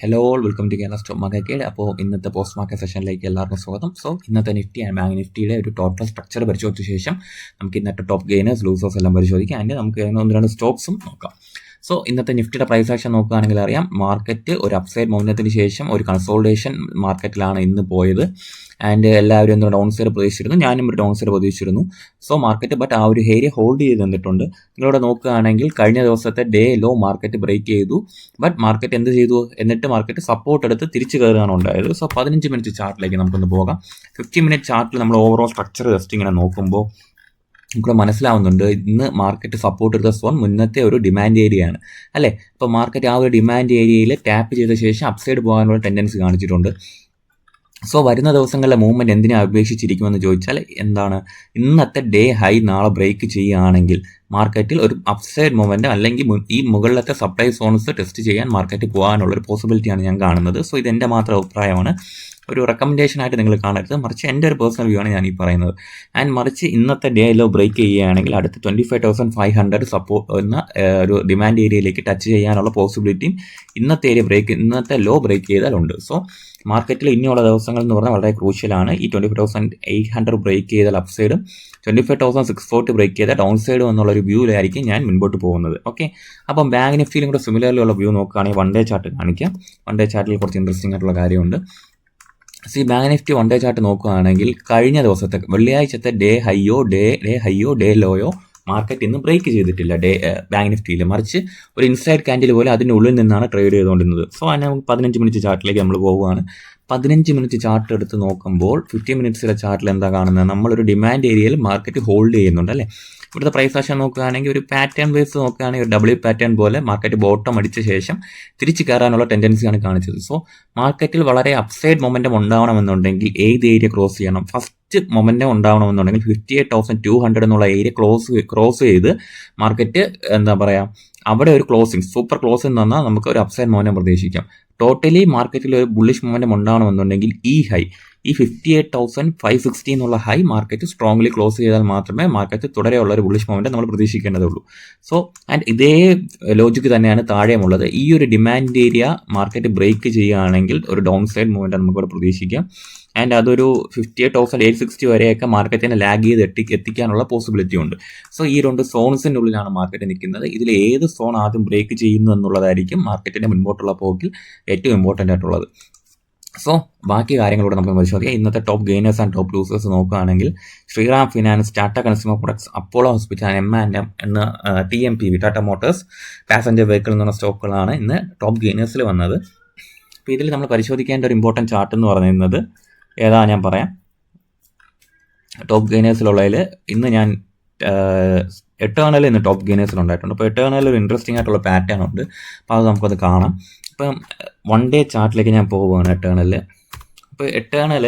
Hello welcome to Kerala stock market. അപ്പോൾ ഇന്നത്തെ post market സെഷനിലേക്ക് എല്ലാവർക്കും സ്വാഗതം. സോ ഇന്നത്തെ നിഫ്റ്റി ആൻഡ് ബാങ്ക് നിഫ്റ്റിയുടെ ഒരു ടോട്ടൽ സ്ട്രക്ചർ പരിശോധിച്ച ശേഷം നമുക്ക് ഇന്നത്തെ ടോപ്പ് ഗെയിനേഴ്സ് ലൂസേഴ്സ് എല്ലാം പരിശോധിക്കാം. ആൻഡ് നമുക്ക് ഒന്ന് രണ്ട് സ്റ്റോക്സും നോക്കാം. സോ ഇന്നത്തെ നിഫ്റ്റിയുടെ പ്രൈസ് ആക്ഷൻ നോക്കുകയാണെങ്കിൽ അറിയാം, മാർക്കറ്റ് ഒരു അപ്സൈഡ് മൂവ്മെൻറ്റിന് ശേഷം ഒരു കൺസോൾട്ടേഷൻ മാർക്കറ്റിലാണ് ഇന്ന് പോയത്. ആൻഡ് എല്ലാവരും എന്തൊരു ഡൗൺ സൈഡ് പ്രതീക്ഷിച്ചിരുന്നു, ഞാനും ഒരു ഡൗൺ സൈഡ് പ്രതീക്ഷിച്ചിരുന്നു. സോ മാർക്കറ്റ് ബട്ട് ആ ഒരു ഏരിയ ഹോൾഡ് ചെയ്ത് നിന്നിട്ടുണ്ട്. നിങ്ങളിവിടെ നോക്കുകയാണെങ്കിൽ കഴിഞ്ഞ ദിവസത്തെ ഡേ ലോ മാർക്കറ്റ് ബ്രേക്ക് ചെയ്തു. ബട്ട് മാർക്കറ്റ് എന്ത് ചെയ്തു, എന്നിട്ട് മാർക്കറ്റ് സപ്പോർട്ട് എടുത്ത് തിരിച്ചു കയറുകയാണ് ഉണ്ടായത്. സോ 15 മിനിറ്റ് ചാർട്ടിലേക്ക് നമുക്കൊന്ന് പോകാം. 50 മിനിറ്റ് ചാർട്ടിൽ നമ്മൾ ഓവറോൾ സ്ട്രക്ചർ ജസ്റ്റ് ഇങ്ങനെ നോക്കുമ്പോൾ നമുക്ക് മനസ്സിലാവുന്നുണ്ട്, ഇന്ന് മാർക്കറ്റ് സപ്പോർട്ട് എടുത്ത സോൺ മുന്നത്തെ ഒരു ഡിമാൻഡ് ഏരിയയാണ് അല്ലേ. ഇപ്പോൾ മാർക്കറ്റ് ആ ഒരു ഡിമാൻഡ് ഏരിയയിൽ ടാപ്പ് ചെയ്ത ശേഷം അപ്സൈഡ് പോകാനുള്ള ടെൻഡൻസി കാണിച്ചിട്ടുണ്ട്. സോ വരുന്ന ദിവസങ്ങളിലെ മൂവ്മെൻറ്റ് എന്തിനെ അപേക്ഷിച്ചിരിക്കുമെന്ന് ചോദിച്ചാൽ എന്താണ്, ഇന്നത്തെ ഡേ ഹൈ നാളെ ബ്രേക്ക് ചെയ്യുകയാണെങ്കിൽ മാർക്കറ്റിൽ ഒരു അപ്സൈഡ് മൂവ്മെൻറ്റ് അല്ലെങ്കിൽ ഈ മുകളിലത്തെ സപ്ലൈ സോൺസ് ടെസ്റ്റ് ചെയ്യാൻ മാർക്കറ്റ് പോകാനുള്ളൊരു പോസിബിലിറ്റിയാണ് ഞാൻ കാണുന്നത്. സോ ഇതെൻ്റെ മാത്രം അഭിപ്രായമാണ്, ഒരു റെക്കമെൻഡേഷൻ ആയിട്ട് നിങ്ങൾ കാണരുത്, മറിച്ച് എൻ്റെ ഒരു പേഴ്സണൽ വ്യൂ ആണ് ഞാൻ ഈ പറയുന്നത്. ആൻഡ് മറിച്ച് ഇന്നത്തെ ഡേ ലോ ബ്രേക്ക് ചെയ്യുകയാണെങ്കിൽ അടുത്ത് 25,500 സപ്പോർട്ട് എന്ന ഒരു ഡിമാൻഡ് ഏരിയയിലേക്ക് ടച്ച് ചെയ്യാനുള്ള പോസിബിലിറ്റിയും ഇന്നത്തെ ലോ ബ്രേക്ക് ചെയ്താലുണ്ട്. സോ മാർക്കറ്റിൽ ഇനിയുള്ള ദിവസങ്ങൾ എന്ന് പറഞ്ഞാൽ വളരെ ക്രൂഷ്യലാണ്. ഈ 25,800 ബ്രേക്ക് ചെയ്താൽ അപ്സൈഡും 25,640 ബ്രേക്ക് ചെയ്താൽ ഡൗൺ സൈഡും എന്നുള്ളൊരു വ്യൂവിലായിരിക്കും ഞാൻ മുൻപോട്ട് പോകുന്നത്. ഓക്കെ, അപ്പം ബാങ്ക് നിഫ്റ്റിയിലും കൂടെ സിമിലർലി ഉള്ള വ്യൂ നോക്കുകയാണെങ്കിൽ വൺ ഡേ ചാർട്ട് കാണിക്കാം. വൺ ഡേ ചാർട്ടിൽ കുറച്ച് ഇൻട്രസ്റ്റിംഗ് ആയിട്ടുള്ള കാര്യമുണ്ട്. Bank Nifty one day chart നോക്കുകയാണെങ്കിൽ കഴിഞ്ഞ ദിവസത്തെ വെള്ളിയാഴ്ചത്തെ ഡേ ഹൈയോ ലോയോ മാർക്കറ്റ് ഇന്ന് ബ്രേക്ക് ചെയ്തിട്ടില്ല ബാങ്ക് നിഫ്റ്റിയിൽ, മറിച്ച് ഒരു ഇൻസൈഡ് ക്യാൻഡിൽ പോലെ അതിൻ്റെ ഉള്ളിൽ നിന്നാണ് ട്രേഡ് ചെയ്തുകൊണ്ടിരുന്നത്. സോ അതിന് 15 മിനിറ്റ് ചാർട്ടിലേക്ക് നമ്മൾ പോവുകയാണ്. 15 മിനിറ്റ് ചാർട്ട് എടുത്ത് നോക്കുമ്പോൾ 50 മിനിറ്റ്സിലെ ചാർട്ടിൽ എന്താ കാണുന്നത്, നമ്മളൊരു ഡിമാൻഡ് ഏരിയയിൽ മാർക്കറ്റ് ഹോൾഡ് ചെയ്യുന്നുണ്ട് അല്ലേ. ഇവിടുത്തെ പ്രൈസ് ആക്ഷൻ നോക്കുകയാണെങ്കിൽ ഒരു പാറ്റേൺ ബേസ് നോക്കുകയാണെങ്കിൽ ഒരു ഡബ്ല്യു പാറ്റേൺ പോലെ മാർക്കറ്റ് ബോട്ടം അടിച്ച ശേഷം തിരിച്ച് കയറാനുള്ള ടെൻഡൻസിയാണ് കാണിച്ചത്. സോ മാർക്കറ്റിൽ വളരെ അപ്സൈഡ് മൊമെൻറ്റം ഉണ്ടാവണമെന്നുണ്ടെങ്കിൽ ഏത് ഏരിയ ക്രോസ് ചെയ്യണം, ഫസ്റ്റ് മൊമെൻറ്റം ഉണ്ടാവണമെന്നുണ്ടെങ്കിൽ 58,200 എന്നുള്ള ഏരിയ ക്രോസ് ചെയ്ത് മാർക്കറ്റ് എന്താ പറയുക, അവിടെ ഒരു സൂപ്പർ ക്ലോസിംഗ് തന്നാൽ നമുക്ക് ഒരു അപ്സൈഡ് മൊമെൻറ്റം പ്രതീക്ഷിക്കാം. ടോട്ടലി മാർക്കറ്റിൽ ഒരു ബുള്ളിഷ് മൊമെൻറ്റം ഉണ്ടാവണമെന്നുണ്ടെങ്കിൽ ഈ 58,560 എന്നുള്ള ഹൈ മാർക്കറ്റ് സ്ട്രോങ്ലി ക്ലോസ് ചെയ്താൽ മാത്രമേ മാർക്കറ്റ് തുടരെയുള്ള ഒരു ബുള്ളിഷ് മൊമെൻറ്റം നമ്മൾ പ്രതീക്ഷിക്കേണ്ടതുള്ളൂ. സോ ആൻഡ് ഇതേ ലോജിക്ക് തന്നെയാണ് താഴെയുമുള്ളത്. ഈ ഒരു ഡിമാൻഡ് ഏരിയ മാർക്കറ്റ് ബ്രേക്ക് ചെയ്യുകയാണെങ്കിൽ ഒരു ഡൗൺ സൈഡ് മൂവ്മെൻറ്റ് നമുക്കിവിടെ പ്രതീക്ഷിക്കാം. ആൻഡ് അതൊരു 58,860 വരെയൊക്കെ മാർക്കറ്റിനെ ലാഗ് ചെയ്ത് എത്തിക്കാനുള്ള പോസിബിലിറ്റി ഉണ്ട്. സോ ഈ രണ്ട് സോൺസിൻ്റെ ഉള്ളിലാണ് മാർക്കറ്റ് നിൽക്കുന്നത്. ഇതിൽ ഏത് സോൺ ആദ്യം ബ്രേക്ക് ചെയ്യുന്നു എന്നുള്ളതായിരിക്കും മാർക്കറ്റിൻ്റെ മുൻപോട്ടുള്ള പോക്കിൽ ഏറ്റവും ഇമ്പോർട്ടൻ്റ് ആയിട്ടുള്ളത്. സോ ബാക്കി കാര്യങ്ങളൂടെ നമുക്ക് പരിശോധിക്കാം. ഇന്നത്തെ top gainers and top losers നോക്കുകയാണെങ്കിൽ Shriram finance, Tata consumer products, Apollo hospital, M&M എന്ന TMPV Tata motors passenger vehicle എന്നുള്ള സ്റ്റോക്കുകളാണ് ഇന്ന് ടോപ്പ് ഗെയിനേഴ്സിൽ വന്നത്. അപ്പോൾ ഇതിൽ നമ്മൾ പരിശോധിക്കേണ്ട ഒരു ഇമ്പോർട്ടൻറ്റ് ചാർട്ട് എന്ന് പറയുന്നത് ഏതാ ഞാൻ പറയാം. ടോപ്പ് ഗെയിനേഴ്സിലുള്ളതിൽ ഇന്ന് ഞാൻ എട്ടേണൽ ഇന്ന് ടോപ്പ് ഗെയിനേഴ്സിൽ ഉണ്ടായിട്ടുണ്ട്. അപ്പോൾ എട്ടേണൽ ഒരു ഇൻട്രസ്റ്റിംഗ് ആയിട്ടുള്ള പാറ്റേൺ ഉണ്ട്. അപ്പോൾ അത് നമുക്കത് കാണാം. ഇപ്പം വൺ ഡേ ചാർട്ടിലേക്ക് ഞാൻ പോവുകയാണ് എട്ടേണലിൽ. അപ്പോൾ എട്ടേണൽ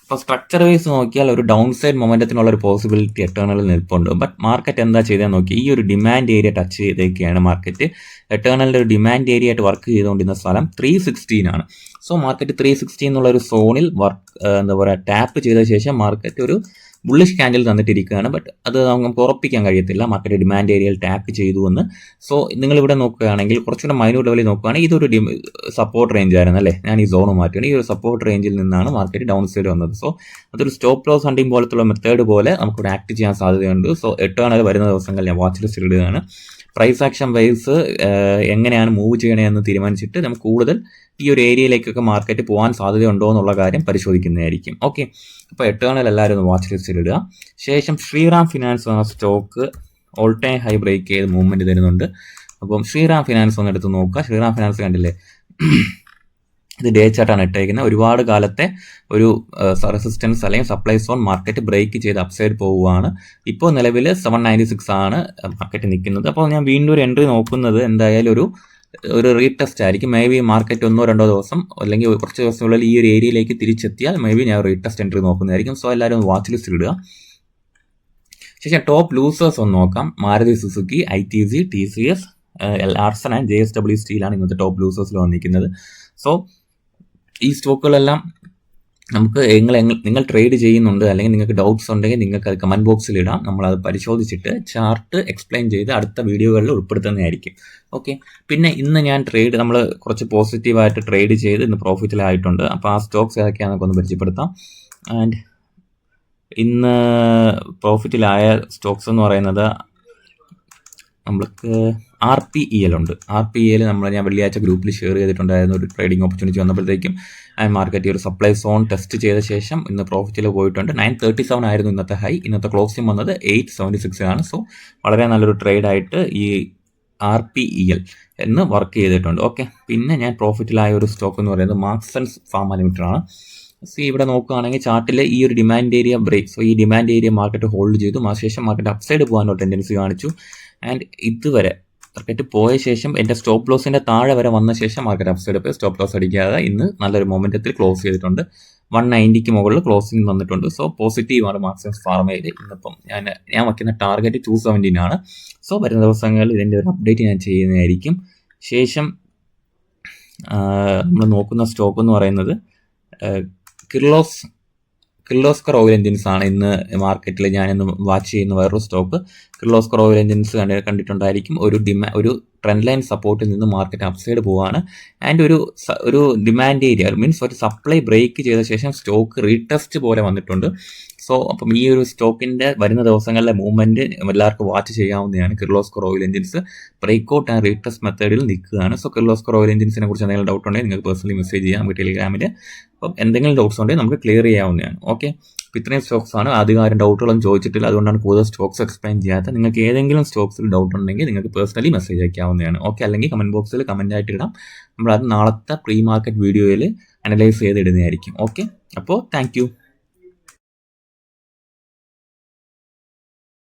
ഇപ്പോൾ സ്ട്രക്ചർ വൈസ് നോക്കിയാൽ ഒരു ഡൗൺ സൈഡ് മൊമെൻറ്റത്തിനുള്ള ഒരു പോസിബിലിറ്റി എട്ടേണലിൽ നിൽപ്പുണ്ട്. ബട്ട് മാർക്കറ്റ് എന്താ ചെയ്താൽ നോക്കി, ഈ ഒരു ഡിമാൻഡ് ഏരിയ ടച്ച് ചെയ്തേക്കുകയാണ് മാർക്കറ്റ്. എട്ടേണലിൻ്റെ ഒരു ഡിമാൻഡ് ഏരിയ ആയിട്ട് വർക്ക് ചെയ്തുകൊണ്ടിരുന്ന സ്ഥലം 316 ആണ്. സോ മാർക്കറ്റ് 360 എന്നുള്ള ഒരു സോണിൽ ടാപ്പ് ചെയ്ത ശേഷം മാർക്കറ്റ് ഒരു ബുള്ളിഷ് ക്യാൻഡിൽ തന്നിട്ടിരിക്കുകയാണ്. ബട്ട് അത് നമുക്ക് ഉറപ്പിക്കാൻ കഴിയത്തില്ല മാർക്കറ്റ് ഡിമാൻഡ് ഏരിയയിൽ ടാപ്പ് ചെയ്തു എന്ന്. സോ നിങ്ങളിവിടെ നോക്കുകയാണെങ്കിൽ കുറച്ചുകൂടെ മൈന്യൂട്ട് ലെവലിൽ നോക്കുകയാണെങ്കിൽ ഇതൊരു സപ്പോർട്ട് റേഞ്ച് ആയിരുന്നു അല്ലേ. ഞാൻ ഈ സോൺ മാറ്റുകയാണ്. ഈ ഒരു സപ്പോർട്ട് റേഞ്ചിൽ നിന്നാണ് മാർക്കറ്റ് ഡൗൺ സൈഡ് വന്നത്. സോ അതൊരു സ്റ്റോപ്പ് ലോസ് ഹണ്ടിങ് പോലത്തുള്ള മെത്തേഡ് പോലെ നമുക്കിവിടെ ആക്ട് ചെയ്യാൻ സാധ്യതയുണ്ട്. സോ 8 വരുന്ന ദിവസങ്ങളിൽ ഞാൻ വാച്ച് ലിസ്റ്റ് ഇടുകയാണ്. പ്രൈസ് ആക്ഷൻ വൈസ് എങ്ങനെയാണ് മൂവ് ചെയ്യണമെന്ന് തീരുമാനിച്ചിട്ട് നമുക്ക് കൂടുതൽ ഈ ഒരു ഏരിയയിലേക്കൊക്കെ മാർക്കറ്റ് പോകാൻ സാധ്യതയുണ്ടോ എന്നുള്ള കാര്യം പരിശോധിക്കുന്നതായിരിക്കും. ഓക്കെ, അപ്പോൾ എട്ടേണൽ എല്ലാവരും ഒന്ന് വാച്ച് ലിസ്റ്റിൽ ഇടുക. ശേഷം ശ്രീറാം ഫിനാൻസ് എന്ന stock all time high break ചെയ്ത് മൂവ്മെൻറ്റ് തരുന്നുണ്ട്. അപ്പം ശ്രീറാം ഫിനാൻസ് ഒന്ന് എടുത്ത് നോക്കുക. ശ്രീറാം ഫിനാൻസ് കണ്ടില്ലേ, ഇത് ഡേ ചാർട്ടാണ് ഇട്ടേക്കുന്നത്. ഒരുപാട് കാലത്തെ ഒരു റെസിസ്റ്റൻസ് അല്ലെങ്കിൽ സപ്ലൈ സോൺ മാർക്കറ്റ് ബ്രേക്ക് ചെയ്ത് അപ്സൈഡ് പോവുകയാണ്. ഇപ്പോൾ നിലവിൽ 796 ആണ് മാർക്കറ്റ് നിൽക്കുന്നത്. അപ്പോൾ ഞാൻ വീണ്ടും ഒരു എൻട്രി നോക്കുന്നത് എന്തായാലും ഒരു റീടെസ്റ്റ് ആയിരിക്കും. മേ ബി മാർക്കറ്റ് 1-2 ദിവസം അല്ലെങ്കിൽ കുറച്ച് ദിവസത്തിനുള്ളിൽ ഈ ഒരു ഏരിയയിലേക്ക് തിരിച്ചെത്തിയാൽ മേ ബി ഞാൻ റീടെസ്റ്റ് എൻട്രി നോക്കുന്നതായിരിക്കും. സോ എല്ലാവരും ഒന്ന് വാച്ച് ലിസ്റ്റ് ഇടുക. ശേഷം ടോപ്പ് ലൂസേഴ്സ് ഒന്ന് നോക്കാം. Maruti Suzuki, ITC, TCS, Larsen and JSW സ്റ്റീലാണ് ഇന്നത്തെ ടോപ്പ് ലൂസേഴ്സിൽ വന്നിരിക്കുന്നത്. സോ ഈ സ്റ്റോക്കുകളെല്ലാം നമുക്ക് നിങ്ങൾ ട്രേഡ് ചെയ്യുന്നുണ്ട് അല്ലെങ്കിൽ നിങ്ങൾക്ക് ഡൗട്ട്സ് ഉണ്ടെങ്കിൽ നിങ്ങൾക്ക് അത് കമൻറ്റ് ബോക്സിൽ ഇടാം. നമ്മളത് പരിശോധിച്ചിട്ട് ചാർട്ട് എക്സ്പ്ലെയിൻ ചെയ്ത് അടുത്ത വീഡിയോകളിൽ ഉൾപ്പെടുത്തുന്നതായിരിക്കും. ഓക്കെ. പിന്നെ ഇന്ന് ഞാൻ നമ്മൾ കുറച്ച് പോസിറ്റീവായിട്ട് ട്രേഡ് ചെയ്ത് ഇന്ന് പ്രോഫിറ്റിലായിട്ടുണ്ട്. അപ്പോൾ ആ സ്റ്റോക്സ് ഏതൊക്കെയാണെന്നൊക്കെ ഒന്ന് പരിചയപ്പെടുത്താം. ആൻഡ് ഇന്ന് പ്രോഫിറ്റിലായ സ്റ്റോക്സ് എന്ന് പറയുന്നത് നമ്മൾക്ക് RPEL ഉണ്ട്. RPEL ഞാൻ വെള്ളിയാഴ്ച ഗ്രൂപ്പിൽ ഷെയർ ചെയ്തിട്ടുണ്ടായിരുന്നു. ഒരു ട്രേഡിംഗ് ഓപ്പർച്യൂണിറ്റി വന്നപ്പോഴത്തേക്കും മാർക്കറ്റ് ഒരു സപ്ലൈ സോൺ ടെസ്റ്റ് ചെയ്ത ശേഷം ഇന്ന് പ്രോഫിറ്റിൽ പോയിട്ടുണ്ട്. 937 ആയിരുന്നു ഇന്നത്തെ ഹൈ. ഇന്നത്തെ ക്ലോസിംഗ് വന്നത് 876 ആണ്. സോ വളരെ നല്ലൊരു ട്രേഡായിട്ട് ഈ RPEL എന്ന് വർക്ക് ചെയ്തിട്ടുണ്ട്. ഓക്കെ. പിന്നെ ഞാൻ പ്രോഫിറ്റിലായ ഒരു സ്റ്റോക്ക് എന്ന് പറയുന്നത് മാർക്സൺസ് ഫാർമ ലിമിറ്റഡ് ആണ്. ഇവിടെ നോക്കുകയാണെങ്കിൽ ചാർട്ടിൽ ഈ ഒരു ഡിമാൻഡ് ഏരിയ ബ്രേക്ക്, സോ ഈ ഡിമാൻഡ് ഏരിയ മാർക്കറ്റ് ഹോൾഡ് ചെയ്തു. അതിനുശേഷം മാർക്കറ്റ് അപ്സൈഡ് പോകാനുള്ള ടെൻഡൻസി കാണിച്ചു. ആൻഡ് ഇതുവരെ മാർക്കറ്റ് പോയ ശേഷം എൻ്റെ സ്റ്റോപ്പ് ലോസിൻ്റെ താഴെ വരെ വന്ന ശേഷം മാർക്കറ്റ് അപ്സൈഡ് പോയി സ്റ്റോപ്പ് ലോസ് അടിക്കാതെ ഇന്ന് നല്ലൊരു മൊമെൻറ്റത്തിൽ ക്ലോസ് ചെയ്തിട്ടുണ്ട്. 190ക്ക് മുകളിൽ ക്ലോസിംഗ് വന്നിട്ടുണ്ട്. സോ പോസിറ്റീവാണ് മാർക്സൺസ് ഫാർമയിൽ. ഇന്നിപ്പം ഞാൻ വയ്ക്കുന്ന ടാർഗറ്റ് 217 ആണ്. സോ വരുന്ന ദിവസങ്ങളിൽ ഇതിൻ്റെ ഒരു അപ്ഡേറ്റ് ഞാൻ ചെയ്യുന്നതായിരിക്കും. ശേഷം നമ്മൾ നോക്കുന്ന സ്റ്റോക്ക് എന്ന് പറയുന്നത് കിർലോസ്കർ ഓയിൽ എൻജിൻസ് ആണ്. ഇന്ന് മാർക്കറ്റിൽ ഞാനിന്ന് വാച്ച് ചെയ്യുന്ന വേറൊരു സ്റ്റോക്ക്. കിർലോസ്കർ ഓയിൽ എൻജിൻസ് കണ്ടിട്ടുണ്ടായിരിക്കും. ഒരു ട്രെൻഡ് ലൈൻ സപ്പോർട്ടിൽ നിന്ന് മാർക്കറ്റ് അപ്സൈഡ് പോവാണ്. ആൻഡ് ഒരു ഡിമാൻഡ് ഏരിയ മീൻസ് ഒരു സപ്ലൈ ബ്രേക്ക് ചെയ്ത ശേഷം സ്റ്റോക്ക് റീടെസ്റ്റ് പോലെ വന്നിട്ടുണ്ട്. സോ അപ്പം ഈ ഒരു സ്റ്റോക്കിൻ്റെ വരുന്ന ദിവസങ്ങളിലെ മൂവ്മെൻറ്റ് എല്ലാവർക്കും വാച്ച് ചെയ്യാവുന്നതാണ്. Kirloskar oil engines breakout and retest മെത്തേഡിൽ നിൽക്കുകയാണ്. സോ കിർലോസ്കർ ഓയിൽ എൻജിൻസിനെ കുറിച്ച് എന്തെങ്കിലും ഡൗട്ട് ഉണ്ടെങ്കിൽ നിങ്ങൾക്ക് പേഴ്സണലി മെസ്സേജ് ചെയ്യാം നമുക്ക് ടെലിഗ്രാമിൽ. അപ്പം എന്തെങ്കിലും ഡൗട്ട്സ് ഉണ്ടെങ്കിൽ നമുക്ക് ക്ലിയർ ചെയ്യാവുന്നതാണ്. ഓക്കെ. അപ്പോൾ ഇത്രയും സ്റ്റോക്സ് ആണ്. അധികം ഡൗട്ടുകളൊന്നും ചോദിച്ചിട്ടില്ല, അതുകൊണ്ടാണ് കൂടുതൽ സ്റ്റോക്സ് എക്സ്പ്ലെയിൻ ചെയ്യാത്തത്. നിങ്ങൾക്ക് ഏതെങ്കിലും സ്റ്റോക്സിൽ ഡൗട്ട് ഉണ്ടെങ്കിൽ നിങ്ങൾക്ക് പേഴ്സണലി മെസ്സേജ് അയക്കാവുന്നതാണ്. ഓക്കെ. അല്ലെങ്കിൽ കമൻറ്റ് ബോക്സിൽ കമൻ്റ് ആയിട്ട് ഇടാം. നമ്മളത് നാളത്തെ പ്രീ മാർക്കറ്റ് വീഡിയോയിൽ അനലൈസ് ചെയ്ത് ഇടുന്നതായിരിക്കും. ഓക്കെ. അപ്പോൾ താങ്ക് യു.